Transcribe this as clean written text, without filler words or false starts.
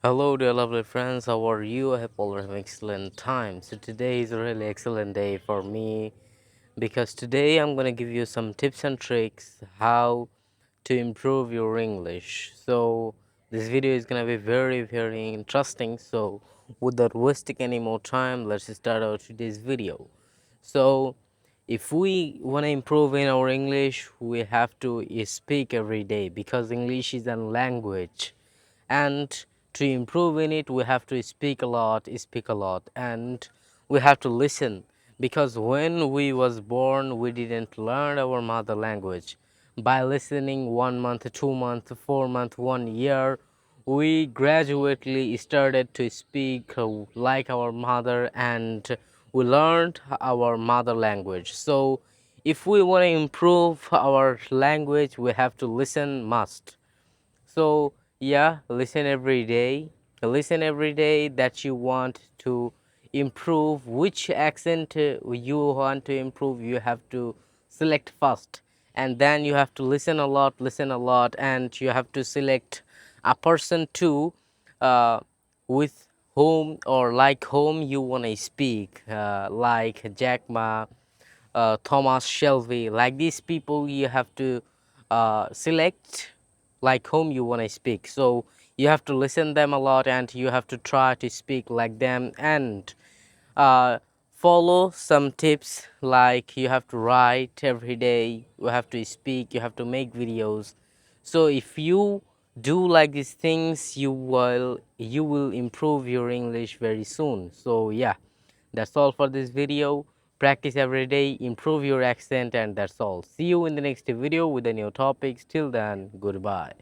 Hello, dear lovely friends. How are you? I hope all are having excellent time. So today is a really excellent day for me because today I'm gonna give you some tips and tricks how to improve your English. So this video is gonna be very interesting. So without wasting any more time, let's start our today's video. So if we want to improve in our English, we have to speak every day because English is a language, and to improve in it we have to speak a lot, and we have to listen, because when we was born we didn't learn our mother language. By listening 1 month, 2 month, 4 month, 1 year, we gradually started to speak like our mother, and we learned our mother language. So if we want to improve our language, we have to listen must. So yeah, listen every day. Listen every day that you want to improve. Which accent you want to improve, you have to select first, and then you have to listen a lot, and you have to select a person too, with whom or like whom you want to speak, like Jack Ma, Thomas Shelby, like these people you have to select like whom you want to speak. So you have to listen them a lot, and you have to try to speak like them, and uh, follow some tips, like you have to write every day, you have to speak, you have to make videos. So if you do like these things, you will improve your English very soon. So yeah, that's all for this video. Practice every day, improve your accent, and that's all. See you in the next video with a new topic. Till then, goodbye.